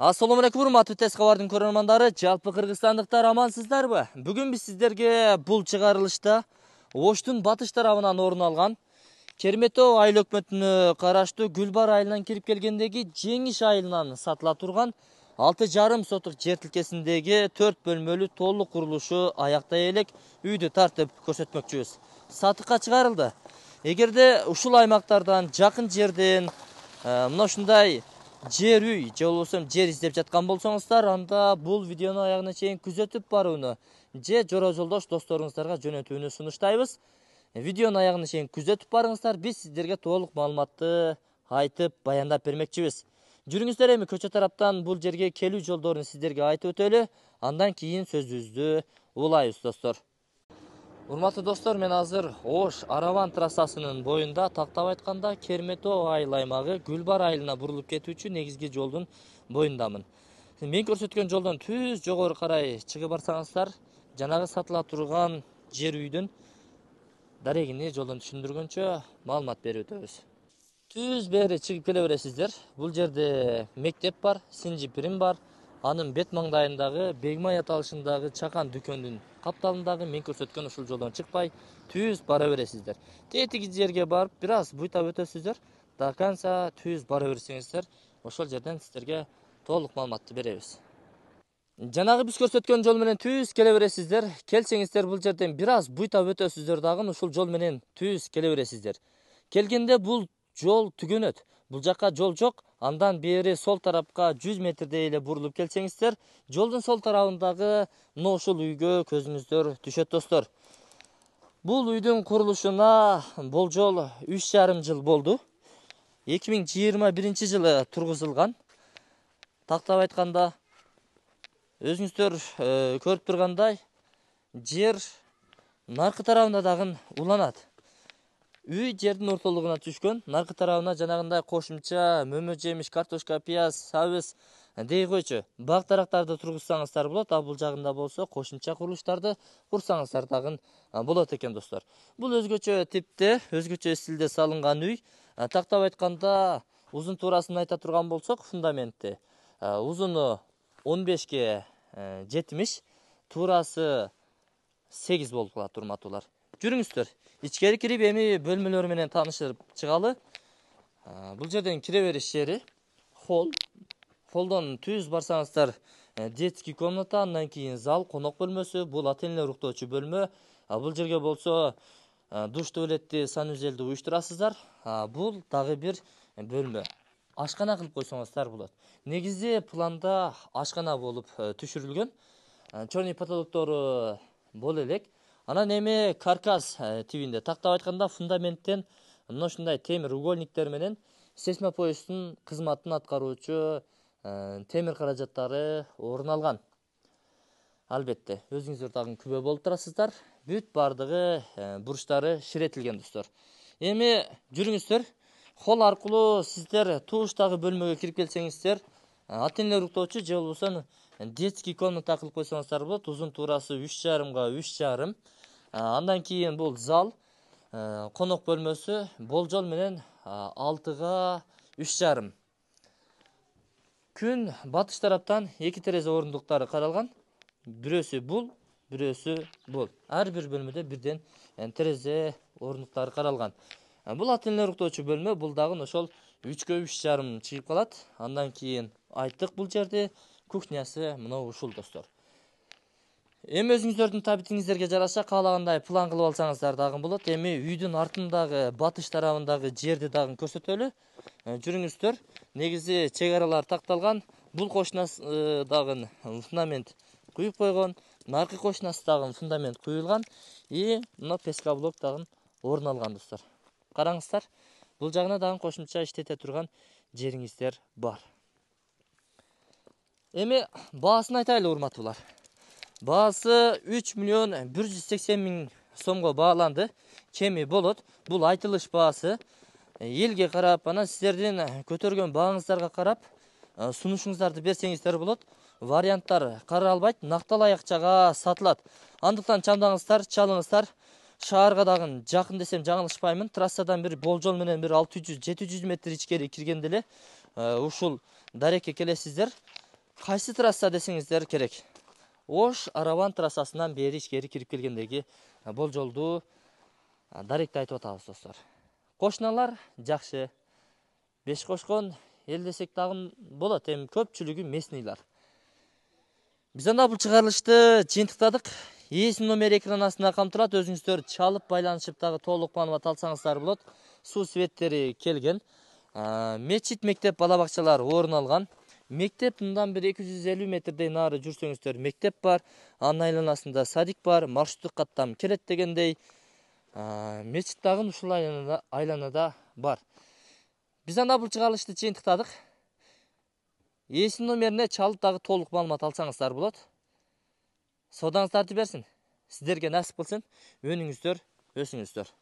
Assalamu alaikum, урматтуу Тез кабардын көрөрмандары, жалпы кыргызстандыктар амансыздарбы? Бүгүн биз сиздерге бул чыгарылышта Оштун батыш тарабынан орун алган Керметөө айыл өкмөтүнө караштуу Гүлбар айылынан кирип келгендеги Жеңиш айылынан сатыла турган 6,5 сотук жер тилкесиндеги 4 бөлмөлүү толук курулушу аяктай элек үйдү тартып көрсөтмөкчүбүз. Сатыкка чыгарылды. Эгерде ушул аймактардан жакын жерден мына ушундай жер үй же болбосо жер издеп жаткан болсоңуздар, анда бул видеону аягына чейин күзөтүп барууну же жора жолдош досторуңуздарга жөнөтүүнү сунуштайбыз. Видеону аягына чейин күзөтүп барыңыздар, биз сиздерге толук маалыматты айтып баяндап бермекчибиз. Жүрүңүздөр, эми көчө тараптан бул жерге келүү жолдорун сиздерге айтып өтөлү, андан кийин сөзүбүздү улайбыз достор. Урматтуу достор, мен азыр Ош Араван трассасынын боюнда, тактап айтканда Керметөө айыл аймагы Гүлбар айылына бурулуп кетүүчү негизги жолдун боюндамын. Мен көрсөткөн жолдон түз жогору карай чыгып барсаңыздар, жанагы сатыла турган жер үйдүн дарегини жолдон түшүндүргөнчө маалымат берип өтөбүз. Түз бери чыгып келе бересиздер. Бул жерде мектеп бар, синжи пирим бар. Анын бет маңдайындагы Бегмай аталышындагы чакан дүкөндүн капталындагы мен көрсөткөн ушул жолдон чыкпай түз бара бересиздер. Тетиги жерге барып, бир аз буйтап өтөсүздөр. До конца түз бара берсеңиздер, ошол жерден сиздерге толук маалыматты беребиз. Жанагы биз көрсөткөн жол менен түз келе бересиздер. Келсеңиздер бул жерден бир аз буйтап өтөсүздөр дагы ушул жол менен түз келе бересиздер. Келгенде бул жол түгөнөт. Бул жакка жол жок. Андан бери сол тарапка 100 метрдей эле бурулуп келсеңиздер, жолдун сол тарабындагы мына ушул үйгө көзүңүздөр түшөт достор. Бул үйдүн курулушуна болжол 3,5 жыл болду. 2021 жылы тургузулган. Тактап айтканда, өзүңүздөр көрүп тургандай, жер наркы тарабында дагы уланат. Үй жердин ортолугуна түшкөн, наркы тарабына жанагындай кошумча мөмө жемиш, картошка, пияз, сабыз дей койчу бак дарактарды тургузсаңыздар болот, а бул жагында болсо кошумча курулуштарды курсаңыздар дагы болот экен достор. Бул өзгөчө типте, өзгөчө стилде салынган үй. Тактап айтканда, узун туурасын айта турган болсок, фундаментти узуну 15ке 70, туурасы 8 болуп калат, урматтуулар. Жүрүңүздөр, ичкери кирип эми бөлмөлөр менен таанышып чыгалы. Бул жерден кире бериш жери холл. Холлдон түз барсаңыздар, детский комната, андан кийин зал, конок бөлмөсү, бул ата-энелер уктоочу бөлмө. Бул жерге болсо душ, туалетти, санузелди уюштурасыздар. Бул дагы бир бөлмө. Ашкана кылып койсоңуздар болот. Негизи планда ашкана болуп түшүрүлгөн. Чорный потолоктору боло элек. Анан эми каркас тибинде, тактап айтканда, фундаменттен мына ушундай темир угольниктер менен сейсмопоястын кызматын аткаруучу темир каражаттары орун алган. Албетте, өзүңүздөр дагы күбө болуп турасыздар. Бүт бардыгы бурчтары ширетилген достор. Эми жүрүңүздөр, холл аркылуу сиздер тууштагы бөлмөгө кирип келсеңиздер, ата-энелер уктоочу же болбосо детский комната кылып койсоңуздар болот. Узун туурасы 3,5 га 3,5. Андан кийин бул зал, конок бөлмөсү болжол менен 6 га 3,5. Күн батыш тараптан 2 терезе орундуктары каралган. Бирөөсү бул, бирөөсү бул. Ар бир бөлмөдө бирден терезе орундуктары каралган. Бул ата-энелер уктоочу бөлмө, бул дагы ошол 3 га 3,5 чыгып калат. Андан кийин айттык бул жерде кухнясы мына ушул достор. Эми өзүңүздөрдүн табитиңиздерге жараша каалагандай план кылып алсаңыздар дагы болот. Эми үйдүн артындагы батыш тарабындагы жерди дагы көрсөтөлү. Жүрүңүздөр, негизи чек аралар такталган. Бул кошунасы дагы фундамент куюп койгон, наркы кошунасы дагы фундамент куюлган. Мына пескоблок дагы орун алган достор. Караңыздар, бул жагына дагы кошумча иштете турган жериңиздер бар. Эми баасын айтайлы, урматтуулар. Баасы 3,180,000 сомго бааланды. Кеми болот. Бул айтылыш баасы. Элге карап, анан сиздердин көтөргөн бааңыздарга карап, сунушуңуздарды берсеңиздер болот. Варианттар каралбайт, накталай акчага сатылат. Андыктан чамдаңыздар, чалыңыздар. Шаарга дагы жакын десем жаңылышпаймын. Трассадан бир болжол менен бир 600-700 метр ичкери киргенде эле ушул дарекке келесиздер. Кайсы трасса десеңиздер керек. Ош Арабан трассасынан бери ичкери кирип келгендеги болжолду даректи айтып атабыз достор. Кошуналар жакшы. Беш кошкон эл десек дагы болот. Эми көпчүлүгү местныйлар. Биз анда бул чыгарылышты жыйынтыктадык. Ээсинин номери экран астында камтылат. Өзүңүздөр чалып байланышып дагы толук маалымат алсаңыздар болот. Суу светтери келген. Мечит, мектеп, бала бакчалар орун алган. Мектеп мындан бир 250 метрдей нары жүрсөңүздөр мектеп бар. Анын айланасында садик бар. Маршруттук каттам келет дегендей. Мечит дагы ушул айланада бар. Биз анда бул чыгарылышты жыйынтыктадык. Ээсинин номерине чалып дагы толук маалымат алсаңыздар болот. Содаңыз тартып берсин. Сиздерге насип кылсын. Өнүңүздөр, өсүңүздөр.